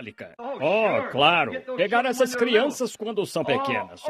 católica. Oh, claro, pegar essas crianças quando são pequenas.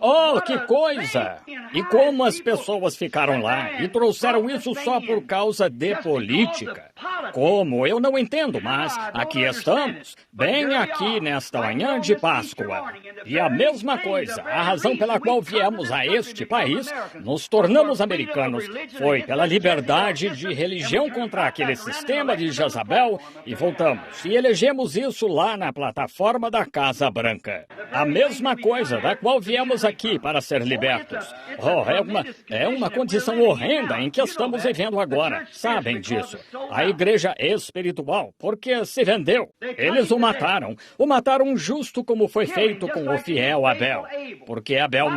Oh, que coisa! E como as pessoas ficaram lá e trouxeram isso só por causa de política. Como? Eu não entendo, mas aqui estamos, bem aqui nesta manhã de Páscoa. E a mesma coisa, a razão pela qual viemos a este país, nos tornamos americanos, foi pela liberdade de religião contra aquele sistema de Jezabel e voltamos e elegemos isso lá na plataforma da Casa Branca. A mesma coisa da qual viemos aqui para ser libertos. É uma condição horrenda em que estamos vivendo agora. Sabem disso. A igreja espiritual, porque se vendeu. Eles o mataram justo como foi feito com o fiel Abel. Porque Abel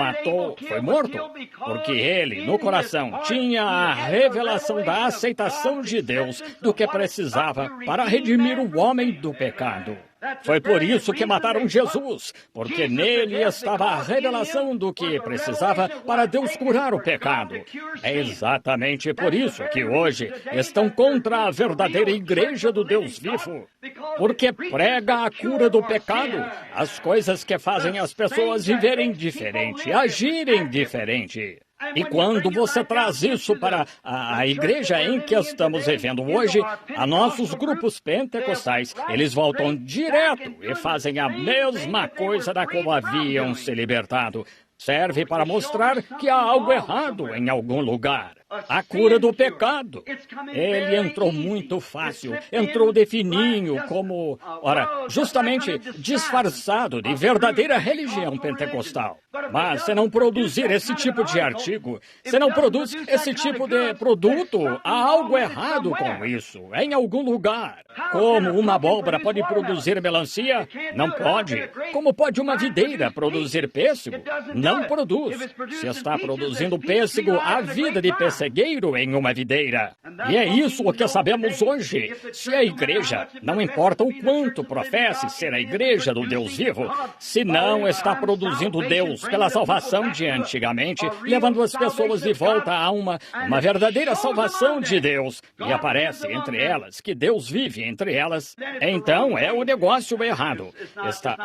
foi morto. Porque ele, no coração, tinha a revelação da aceitação de Deus do que precisava para redimir o homem do pecado. Foi por isso que mataram Jesus, porque nele estava a revelação do que precisava para Deus curar o pecado. É exatamente por isso que hoje estão contra a verdadeira igreja do Deus vivo, porque prega a cura do pecado, as coisas que fazem as pessoas viverem diferente, agirem diferente. E quando você traz isso para a igreja em que estamos vivendo hoje, a nossos grupos pentecostais, eles voltam direto e fazem a mesma coisa da qual haviam se libertado. Serve para mostrar que há algo errado em algum lugar. A cura do pecado. Ele entrou muito fácil, entrou de fininho como, justamente disfarçado de verdadeira religião pentecostal. Mas se não produzir esse tipo de artigo, se não produz esse tipo de produto, há algo errado com isso, em algum lugar. Como uma abóbora pode produzir melancia? Não pode. Como pode uma videira produzir pêssego? Não produz. Se está produzindo pêssego, há vida de pessegueiro em uma videira. E é isso o que sabemos hoje. Se a igreja, não importa o quanto professe ser a igreja do Deus vivo, se não está produzindo Deus pela salvação de antigamente, levando as pessoas de volta a uma verdadeira salvação de Deus, e aparece entre elas que Deus vive entre elas, então é o negócio errado.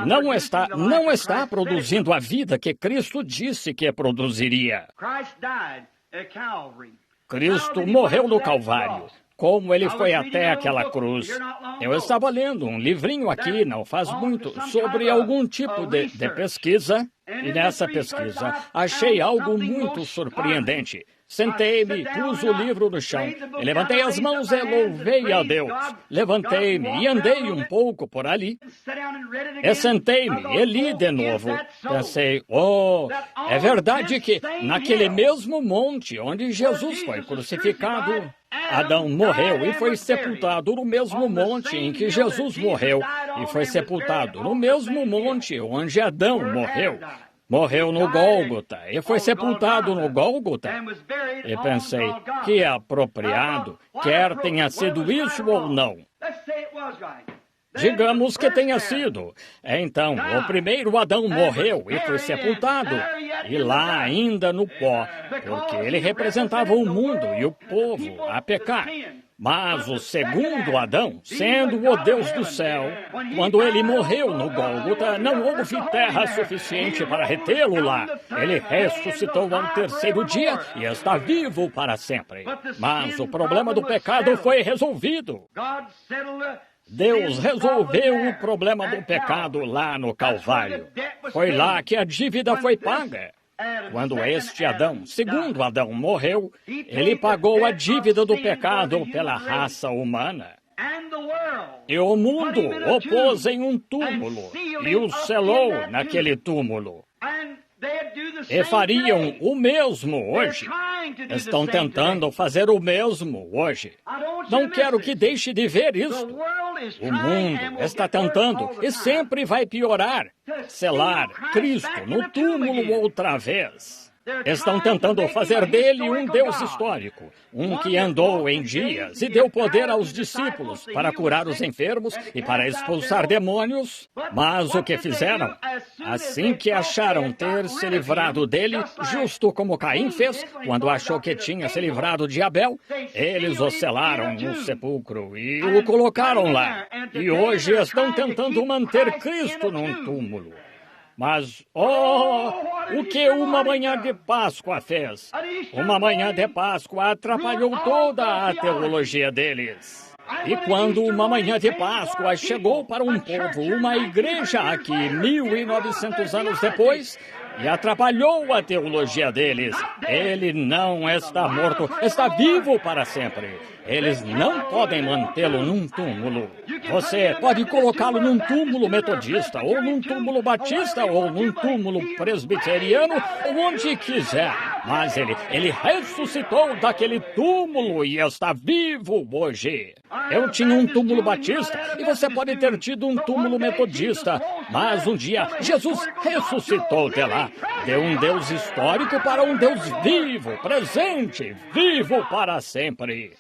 Não está produzindo a vida que Cristo disse que produziria. Cristo morreu no Calvário. Como ele foi até aquela cruz. Eu estava lendo um livrinho aqui, não faz muito, sobre algum tipo de pesquisa, e nessa pesquisa achei algo muito surpreendente. Sentei-me, pus o livro no chão, e levantei as mãos e louvei a Deus. Levantei-me e andei um pouco por ali. E sentei-me e li de novo. Pensei, é verdade que naquele mesmo monte onde Jesus foi crucificado, Adão morreu e foi sepultado no mesmo monte em que Jesus morreu, e foi sepultado no mesmo monte onde Adão morreu. Morreu no Gólgota e foi sepultado no Gólgota. E pensei, que apropriado, quer tenha sido isso ou não. Digamos que tenha sido. Então, o primeiro Adão morreu e foi sepultado, e lá ainda no pó, porque ele representava o mundo e o povo a pecar. Mas o segundo Adão, sendo o Deus do céu, quando ele morreu no Gólgota, não houve terra suficiente para retê-lo lá. Ele ressuscitou ao terceiro dia e está vivo para sempre. Mas o problema do pecado foi resolvido. Deus resolveu o problema do pecado lá no Calvário. Foi lá que a dívida foi paga. Quando este Adão, segundo Adão, morreu, ele pagou a dívida do pecado pela raça humana. E o mundo o pôs em um túmulo e o selou naquele túmulo. E fariam o mesmo hoje. Estão tentando fazer o mesmo hoje. Não quero que deixe de ver isso. O mundo está tentando, e sempre vai piorar, selar Cristo no túmulo outra vez. Estão tentando fazer dele um Deus histórico, um que andou em dias e deu poder aos discípulos para curar os enfermos e para expulsar demônios. Mas o que fizeram? Assim que acharam ter se livrado dele, justo como Caim fez, quando achou que tinha se livrado de Abel, eles o selaram no sepulcro e o colocaram lá. E hoje estão tentando manter Cristo num túmulo. Mas, o que uma manhã de Páscoa fez? Uma manhã de Páscoa atrapalhou toda a teologia deles. E quando uma manhã de Páscoa chegou para um povo, uma igreja aqui, 1900 anos depois, e atrapalhou a teologia deles, ele não está morto, está vivo para sempre. Eles não podem mantê-lo num túmulo. Você pode colocá-lo num túmulo metodista, ou num túmulo batista, ou num túmulo presbiteriano, ou onde quiser. Mas ele ressuscitou daquele túmulo e está vivo hoje. Eu tinha um túmulo batista e você pode ter tido um túmulo metodista. Mas um dia Jesus ressuscitou de lá. Deu um Deus histórico para um Deus vivo, presente, vivo para sempre.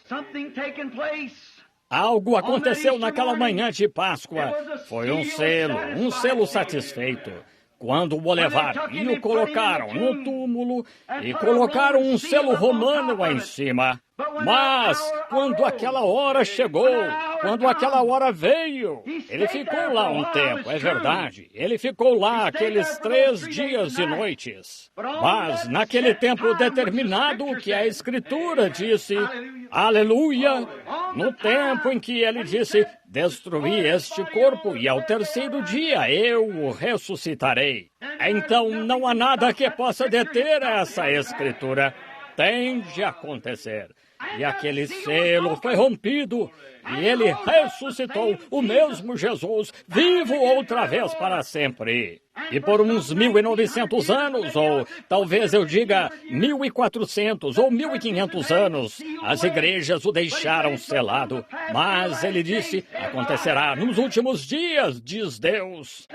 Algo aconteceu naquela manhã de Páscoa. Foi um selo satisfeito. Quando o levaram e o colocaram no túmulo e colocaram um selo romano lá em cima. Mas, quando aquela hora chegou, quando aquela hora veio, ele ficou lá um tempo, é verdade. Ele ficou lá aqueles 3 dias e noites. Mas, naquele tempo determinado que a Escritura disse, aleluia, no tempo em que ele disse, destruí este corpo e ao 3º dia eu o ressuscitarei. Então, não há nada que possa deter essa Escritura. Tem de acontecer. E aquele selo foi rompido, e ele ressuscitou, o mesmo Jesus, vivo outra vez para sempre. E por uns 1900 anos, ou talvez eu diga 1400 ou 1500 anos, as igrejas o deixaram selado. Mas ele disse, acontecerá nos últimos dias, diz Deus.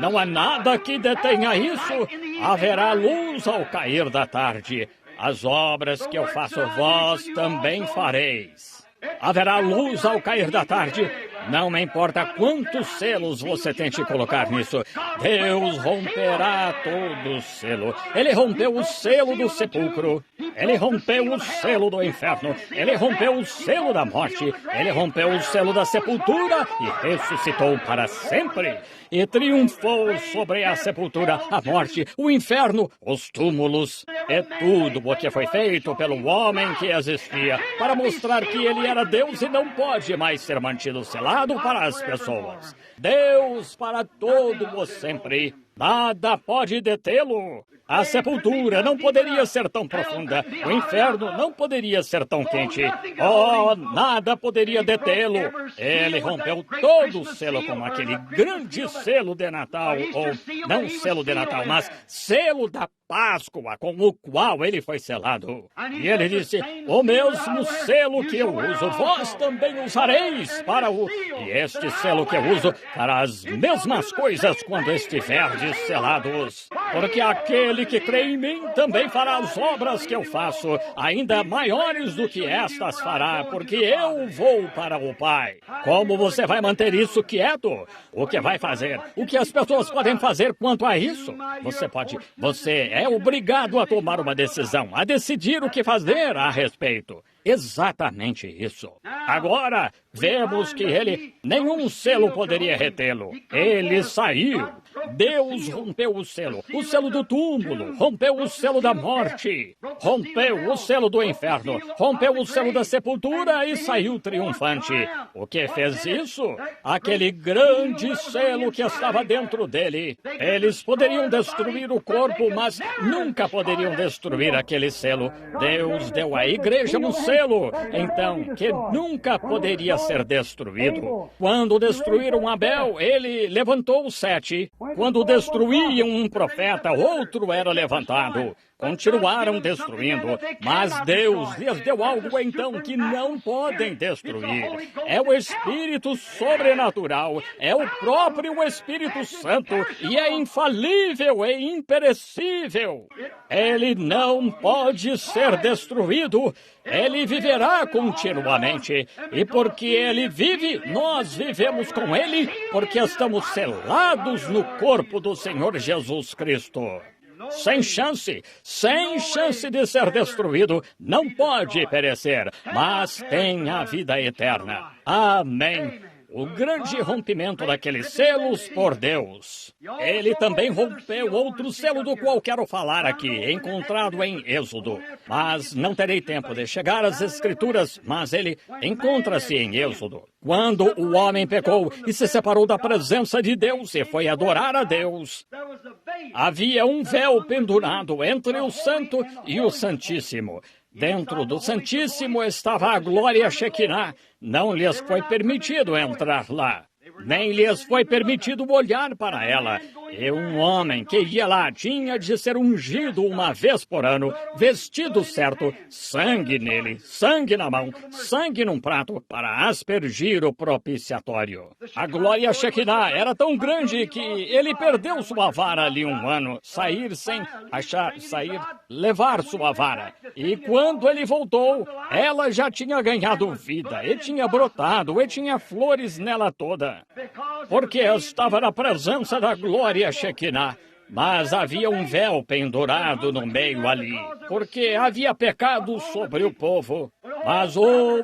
Não há nada que detenha isso, haverá luz ao cair da tarde. As obras que eu faço, vós também fareis. Haverá luz ao cair da tarde. Não me importa quantos selos você tente colocar nisso. Deus romperá todo o selo. Ele rompeu o selo do sepulcro. Ele rompeu o selo do inferno. Ele rompeu o selo da morte. Ele rompeu o selo da sepultura e ressuscitou para sempre. E triunfou sobre a sepultura, a morte, o inferno, os túmulos. É tudo o que foi feito pelo homem que existia para mostrar que ele era Deus e não pode mais ser mantido selado para as pessoas. Deus para todo o sempre. Nada pode detê-lo. A sepultura não poderia ser tão profunda. O inferno não poderia ser tão quente. Nada poderia detê-lo. Ele rompeu todo o selo com aquele grande selo de Natal. Ou, não selo de Natal, mas selo da Páscoa, com o qual ele foi selado. E ele disse, o mesmo selo que eu uso, vós também usareis para o... E este selo que eu uso fará as mesmas coisas quando estiverdes selados. Porque aquele que crê em mim também fará as obras que eu faço, ainda maiores do que estas fará, porque eu vou para o Pai. Como você vai manter isso quieto? O que vai fazer? O que as pessoas podem fazer quanto a isso? Você é obrigado a tomar uma decisão, a decidir o que fazer a respeito. Exatamente isso. Agora, vemos que nenhum selo poderia retê-lo. Ele saiu. Deus rompeu o selo do túmulo, rompeu o selo da morte, rompeu o selo do inferno, rompeu o selo da sepultura e saiu triunfante. O que fez isso? Aquele grande selo que estava dentro dele. Eles poderiam destruir o corpo, mas nunca poderiam destruir aquele selo. Deus deu à igreja um selo, então, que nunca poderia ser destruído. Quando destruíram Abel, ele levantou 7. Quando destruíam um profeta, outro era levantado. Continuaram destruindo, mas Deus lhes deu algo então que não podem destruir. É o Espírito sobrenatural, é o próprio Espírito Santo e é infalível e imperecível. Ele não pode ser destruído. Ele viverá continuamente. E porque ele vive, nós vivemos com ele, porque estamos selados no corpo do Senhor Jesus Cristo. Sem chance de ser destruído, não pode perecer, mas tem a vida eterna. Amém. O grande rompimento daqueles selos por Deus. Ele também rompeu outro selo do qual quero falar aqui, encontrado em Êxodo. Mas não terei tempo de chegar às Escrituras, mas ele encontra-se em Êxodo. Quando o homem pecou e se separou da presença de Deus e foi adorar a Deus, havia um véu pendurado entre o Santo e o Santíssimo. Dentro do Santíssimo estava a glória Shekinah. Não lhes foi permitido entrar lá, nem lhes foi permitido olhar para ela. E um homem que ia lá tinha de ser ungido uma vez por ano, vestido certo, sangue nele, sangue na mão, sangue num prato, para aspergir o propiciatório. A glória Shekinah era tão grande que ele perdeu sua vara ali um ano, levar sua vara. E quando ele voltou, ela já tinha ganhado vida, e tinha brotado, e tinha flores nela toda, porque estava na presença da glória Shekinah. Mas havia um véu pendurado no meio ali, porque havia pecado sobre o povo. Mas,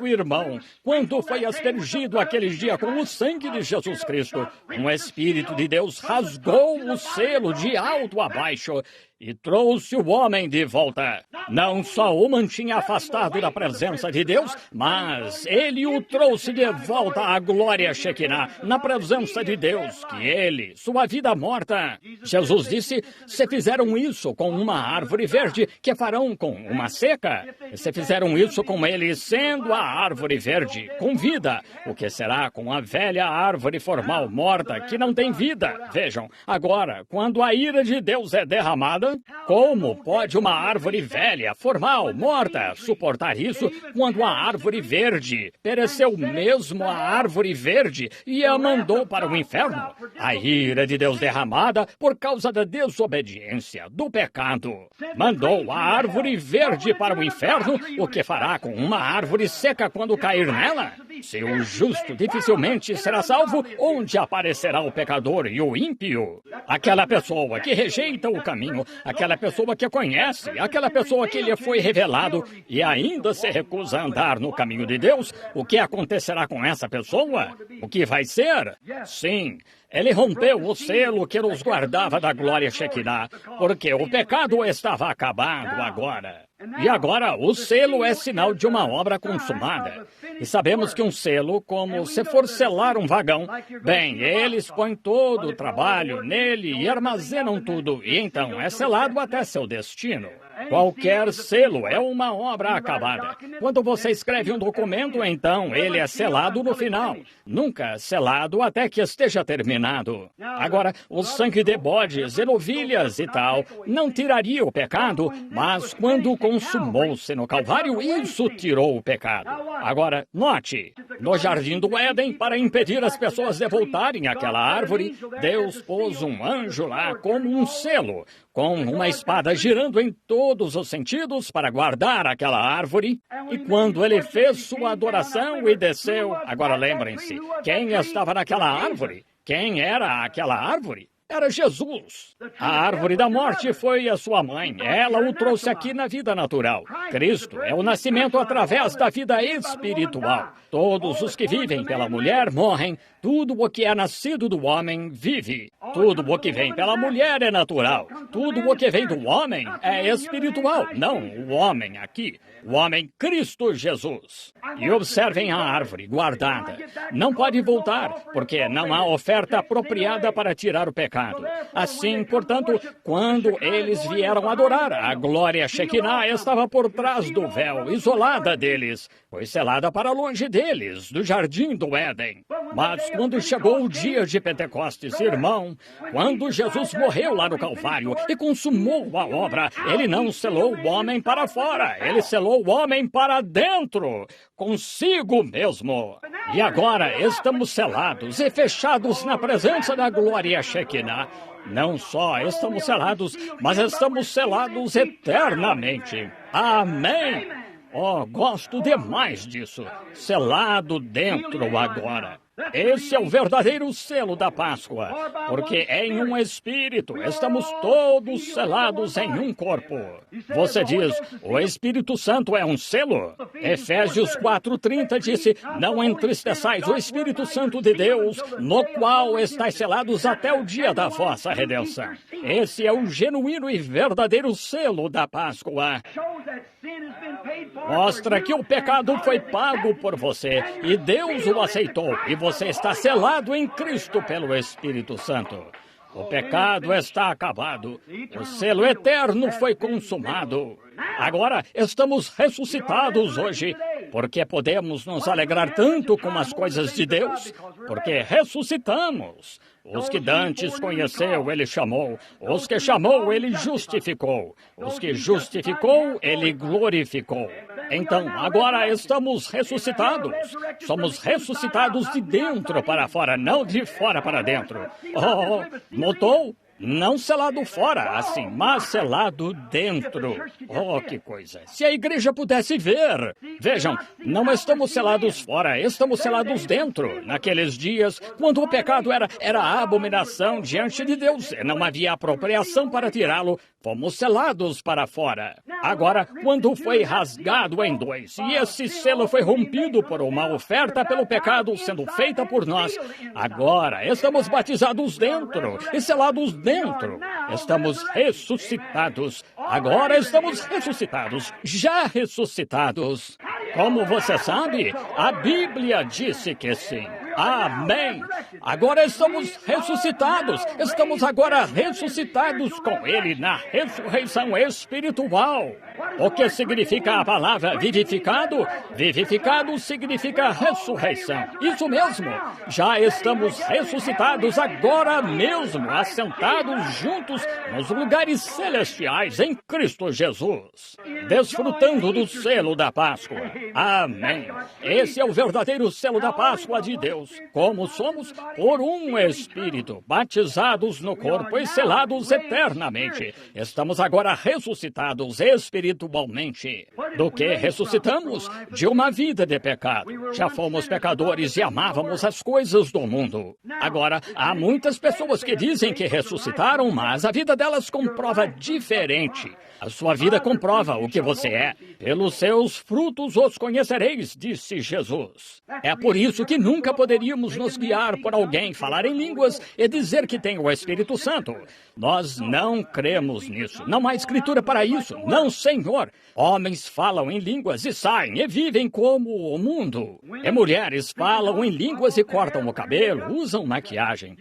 irmão, quando foi aspergido aquele dia com o sangue de Jesus Cristo, um Espírito de Deus rasgou o selo de alto a baixo e trouxe o homem de volta. Não só o mantinha afastado da presença de Deus, mas ele o trouxe de volta à glória Shekinah, na presença de Deus, que ele, sua vida morta. Jesus disse, se fizeram isso com uma árvore verde, que farão com uma seca? Se fizeram isso com ele, sendo a árvore verde, com vida, o que será com a velha árvore formal morta, que não tem vida? Vejam, agora, quando a ira de Deus é derramada, como pode uma árvore velha, formal, morta, suportar isso quando a árvore verde pereceu mesmo a árvore verde e a mandou para o inferno? A ira de Deus derramada por causa da desobediência, do pecado, mandou a árvore verde para o inferno. O que fará com uma árvore seca quando cair nela? Se o justo dificilmente será salvo, onde aparecerá o pecador e o ímpio? Aquela pessoa que rejeita o caminho, aquela pessoa que conhece, aquela pessoa que lhe foi revelado e ainda se recusa a andar no caminho de Deus, o que acontecerá com essa pessoa? O que vai ser? Sim, ele rompeu o selo que nos guardava da glória Shekinah, porque o pecado estava acabado agora. E agora o selo é sinal de uma obra consumada. E sabemos que um selo, como se for selar um vagão, bem, eles põem todo o trabalho nele e armazenam tudo, e então é selado até seu destino. Qualquer selo é uma obra acabada. Quando você escreve um documento, então ele é selado no final. Nunca selado até que esteja terminado. Agora, o sangue de bodes e novilhas e tal não tiraria o pecado, mas quando consumou-se no Calvário, isso tirou o pecado. Agora, note, no jardim do Éden, para impedir as pessoas de voltarem àquela árvore, Deus pôs um anjo lá como um selo, com uma espada girando em todos os sentidos para guardar aquela árvore. E quando ele fez sua adoração e desceu, agora lembrem-se, quem estava naquela árvore? Quem era aquela árvore? Era Jesus. A árvore da morte foi a sua mãe. Ela o trouxe aqui na vida natural. Cristo é o nascimento através da vida espiritual. Todos os que vivem pela mulher morrem. Tudo o que é nascido do homem vive. Tudo o que vem pela mulher é natural. tudo o que vem do homem é espiritual. Não o homem aqui, o homem Cristo Jesus. E observem a árvore guardada. Não pode voltar, porque não há oferta apropriada para tirar o pecado. Assim, portanto, quando eles vieram adorar, a glória Shekinah estava por trás do véu, isolada deles. Foi selada para longe deles, do jardim do Éden. Mas quando chegou o dia de Pentecostes, irmão, quando Jesus morreu lá no Calvário e consumou a obra, ele não selou o homem para fora, ele selou o homem para dentro, consigo mesmo. E agora estamos selados e fechados na presença da glória Shekinah. Não só estamos selados, mas estamos selados eternamente. Amém! Oh, gosto demais disso. Selado dentro agora. Esse é o verdadeiro selo da Páscoa, porque em um espírito estamos todos selados em um corpo. Você diz, o Espírito Santo é um selo? Efésios 4:30 disse, não entristeçais o Espírito Santo de Deus, no qual estáis selados até o dia da vossa redenção. Esse é o genuíno e verdadeiro selo da Páscoa. Mostra que o pecado foi pago por você e Deus o aceitou e você está selado em Cristo pelo Espírito Santo. O pecado está acabado. O selo eterno foi consumado. Agora estamos ressuscitados hoje, porque podemos nos alegrar tanto com as coisas de Deus, porque ressuscitamos. Os que dantes conheceu, ele chamou. Os que chamou, ele justificou. Os que justificou, ele glorificou. Então, agora estamos ressuscitados. Somos ressuscitados de dentro para fora, não de fora para dentro. Oh, notou? Não selado fora, assim, mas selado dentro. Oh, que coisa! Se a igreja pudesse ver! Vejam, não estamos selados fora, estamos selados dentro. Naqueles dias, quando o pecado era a abominação diante de Deus, não havia apropriação para tirá-lo, fomos selados para fora. Agora, quando foi rasgado em dois, e esse selo foi rompido por uma oferta pelo pecado sendo feita por nós, agora estamos batizados dentro e selados dentro. Estamos ressuscitados. Agora estamos ressuscitados. Já ressuscitados. Como você sabe, a Bíblia disse que sim. Amém. Agora estamos ressuscitados. Estamos agora ressuscitados com Ele na ressurreição espiritual. O que significa a palavra vivificado? Vivificado significa ressurreição. Isso mesmo. Já estamos ressuscitados agora mesmo, assentados juntos nos lugares celestiais em Cristo Jesus, desfrutando do selo da Páscoa. Amém. Esse é o verdadeiro selo da Páscoa de Deus. Como somos? Por um Espírito, batizados no corpo e selados eternamente. Estamos agora ressuscitados espiritualmente. Do que ressuscitamos? De uma vida de pecado. Já fomos pecadores e amávamos as coisas do mundo. Agora, há muitas pessoas que dizem que ressuscitaram, mas a vida delas comprova diferente. A sua vida comprova o que você é. Pelos seus frutos os conhecereis, disse Jesus. É por isso que nunca poderíamos nos guiar por alguém falar em línguas e dizer que tem o Espírito Santo. Nós não cremos nisso. Não há escritura para isso. Não, Senhor. Homens falam em línguas e saem e vivem como o mundo. E mulheres falam em línguas e cortam o cabelo, usam maquiagem.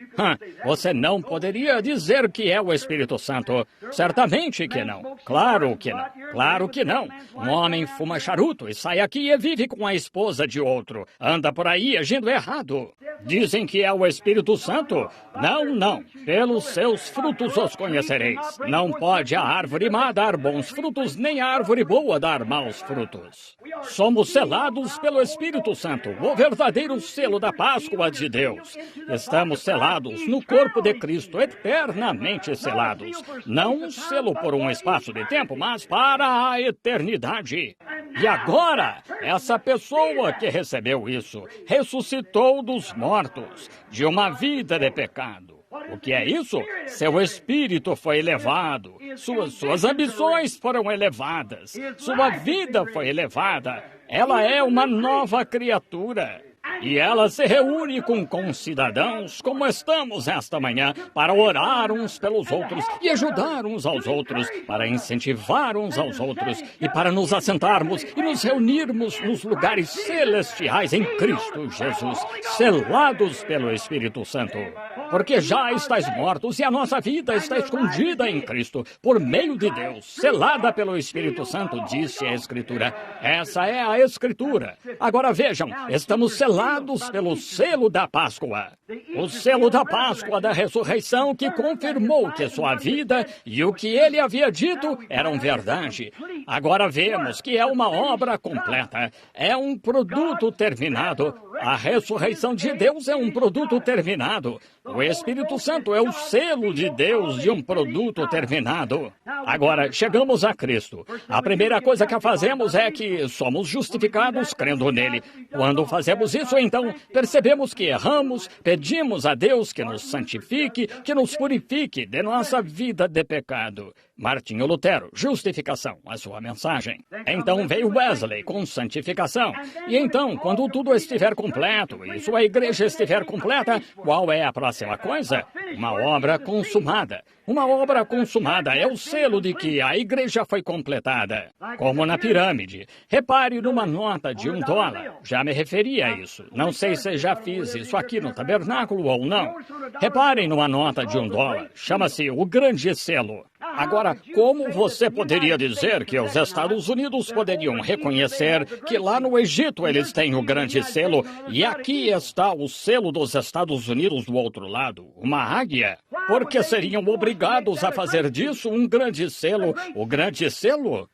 Você não poderia dizer que é o Espírito Santo. Certamente que não. Claro que não. Claro que não. Um homem fuma charuto e sai aqui e vive com a esposa de outro. Anda por aí agindo errado. Dizem que é o Espírito Santo? Não, não. Pelos seus frutos os conhecereis. Não pode a árvore má dar bons frutos, nem a árvore boa dar maus frutos. Somos selados pelo Espírito Santo, o verdadeiro selo da Páscoa de Deus. Estamos selados no corpo de Cristo, eternamente selados. Não um selo por um espaço de tempo, mas para a eternidade. E agora, essa pessoa que recebeu isso, ressuscitou dos mortos, de uma vida de pecado. O que é isso? Seu espírito foi elevado, suas ambições foram elevadas, sua vida foi elevada. Ela é uma nova criatura. E ela se reúne com concidadãos, como estamos esta manhã, para orar uns pelos outros e ajudar uns aos outros, para incentivar uns aos outros e para nos assentarmos e nos reunirmos nos lugares celestiais em Cristo Jesus, selados pelo Espírito Santo. Porque já estáis mortos e a nossa vida está escondida em Cristo, por meio de Deus, selada pelo Espírito Santo, disse a Escritura. Essa é a Escritura. Agora vejam, estamos selados pelo selo da Páscoa. O selo da Páscoa da ressurreição que confirmou que sua vida e o que ele havia dito eram verdade. Agora vemos que é uma obra completa, é um produto terminado. A ressurreição de Deus é um produto terminado. O Espírito Santo é o selo de Deus de um produto terminado. Agora, chegamos a Cristo. A primeira coisa que fazemos é que somos justificados crendo nele. Quando fazemos isso, então, percebemos que erramos, pedimos a Deus que nos santifique, que nos purifique de nossa vida de pecado. Martinho Lutero, justificação, a sua mensagem. Então veio Wesley com santificação. E então, quando tudo estiver completo e sua igreja estiver completa, qual é a próxima coisa? Uma obra consumada. Uma obra consumada é o selo de que a igreja foi completada. Como na pirâmide. Repare numa nota de $1. Já me referi a isso. Não sei se já fiz isso aqui no tabernáculo ou não. Reparem numa nota de $1. Chama-se o Grande Selo. Agora, como você poderia dizer que os Estados Unidos poderiam reconhecer que lá no Egito eles têm o Grande Selo e aqui está o selo dos Estados Unidos do outro lado, uma águia? Porque seriam obrigados a fazer disso um grande selo, o Grande Selo?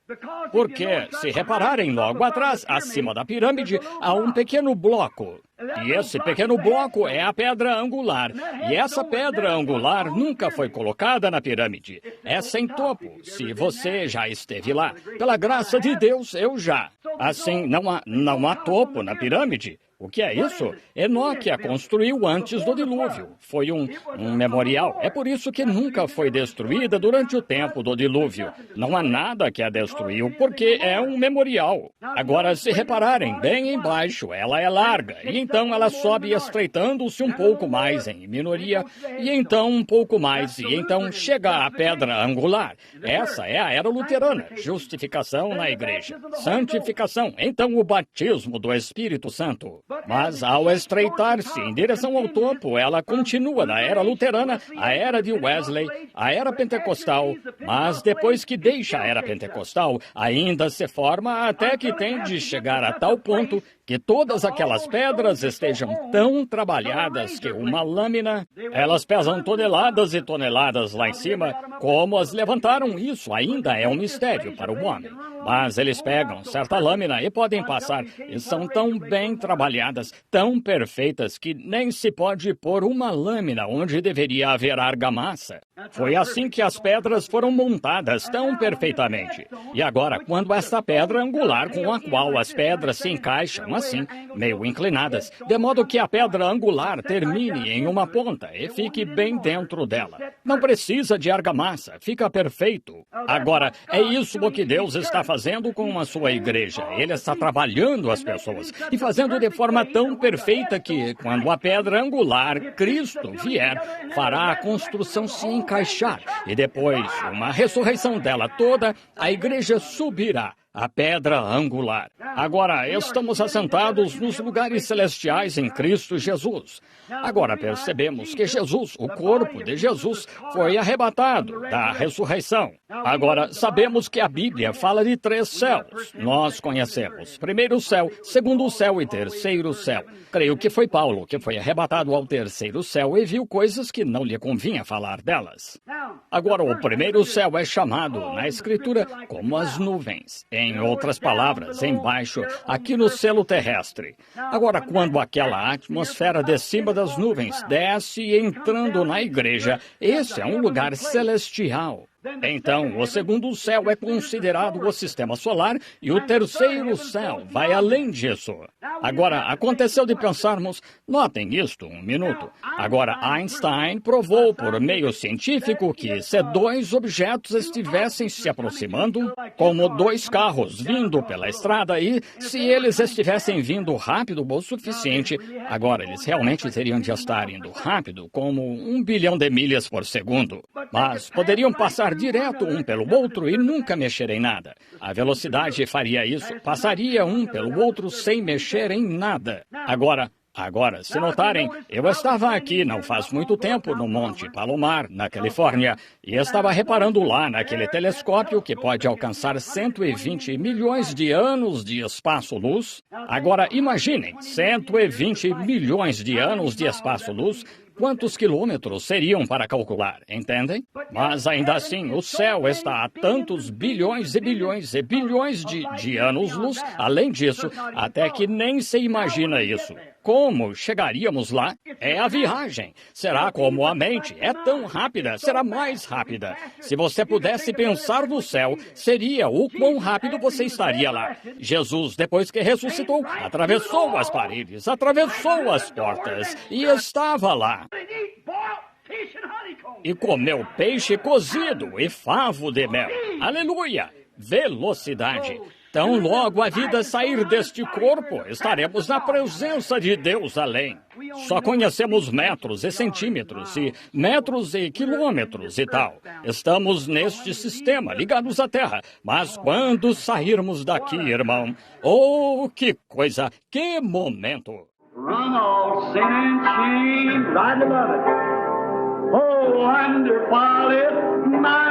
Porque, se repararem logo atrás, acima da pirâmide, há um pequeno bloco. E esse pequeno bloco é a pedra angular. E essa pedra angular nunca foi colocada na pirâmide. É sem topo, se você já esteve lá. Pela graça de Deus, eu já. Assim, não há topo na pirâmide. O que é isso? Enoque a construiu antes do dilúvio. Foi um memorial. É por isso que nunca foi destruída durante o tempo do dilúvio. Não há nada que a destruiu, porque é um memorial. Agora, se repararem, bem embaixo, ela é larga. E então ela sobe estreitando-se um pouco mais em minoria. E então um pouco mais. E então chega à pedra angular. Essa é a era luterana. Justificação na igreja. Santificação. Então o batismo do Espírito Santo. Mas ao estreitar-se em direção ao topo, ela continua da era luterana, a era de Wesley, a era pentecostal, mas depois que deixa a era pentecostal, ainda se forma até que tem de chegar a tal ponto que todas aquelas pedras estejam tão trabalhadas que uma lâmina, elas pesam toneladas e toneladas lá em cima, como as levantaram, isso ainda é um mistério para o homem. Mas eles pegam certa lâmina e podem passar, e são tão bem trabalhadas, tão perfeitas, que nem se pode pôr uma lâmina onde deveria haver argamassa. Foi assim que as pedras foram montadas tão perfeitamente. E agora, quando esta pedra angular com a qual as pedras se encaixam assim, meio inclinadas, de modo que a pedra angular termine em uma ponta e fique bem dentro dela. Não precisa de argamassa, fica perfeito. Agora, é isso o que Deus está fazendo com a sua igreja. Ele está trabalhando as pessoas e fazendo de forma tão perfeita que, quando a pedra angular, Cristo, vier, fará a construção se encaixar. E depois, uma ressurreição dela toda, a igreja subirá. A pedra angular. Agora, estamos assentados nos lugares celestiais em Cristo Jesus. Agora percebemos que Jesus, o corpo de Jesus, foi arrebatado da ressurreição. Agora, sabemos que a Bíblia fala de 3 céus. Nós conhecemos. Primeiro céu, segundo céu e terceiro céu. Creio que foi Paulo que foi arrebatado ao terceiro céu e viu coisas que não lhe convinha falar delas. Agora, o primeiro céu é chamado, na Escritura, como as nuvens. Em outras palavras, embaixo, aqui no selo terrestre. Agora, quando aquela atmosfera de cima das nuvens desce entrando na igreja, esse é um lugar celestial. Então, o segundo céu é considerado o sistema solar e o terceiro céu vai além disso. Agora, aconteceu de pensarmos, notem isto, um minuto. Agora, Einstein provou por meio científico que se dois objetos estivessem se aproximando, como dois carros vindo pela estrada e se eles estivessem vindo rápido o suficiente, agora eles realmente teriam de estar indo rápido, como 1 bilhão de milhas por segundo. Mas poderiam passar direto um pelo outro e nunca mexer em nada. A velocidade faria isso, passaria um pelo outro sem mexer em nada. Agora, se notarem, eu estava aqui não faz muito tempo no Monte Palomar, na Califórnia, e estava reparando lá naquele telescópio que pode alcançar 120 milhões de anos de espaço-luz. Agora, imaginem, 120 milhões de anos de espaço-luz. Quantos quilômetros seriam para calcular, entendem? Mas ainda assim, o céu está a tantos bilhões e bilhões e bilhões de anos-luz, além disso, até que nem se imagina isso. Como chegaríamos lá? É a viagem. Será como a mente. É tão rápida, será mais rápida. Se você pudesse pensar no céu, seria o quão rápido você estaria lá. Jesus, depois que ressuscitou, atravessou as paredes, atravessou as portas e estava lá. E comeu peixe cozido e favo de mel. Aleluia! Velocidade. Tão logo a vida sair deste corpo, estaremos na presença de Deus além. Só conhecemos metros e centímetros, e metros e quilômetros e tal. Estamos neste sistema, ligados à Terra. Mas quando sairmos daqui, irmão, oh, que coisa, que momento! Run all sin and shame right above it. Oh, wonderful is my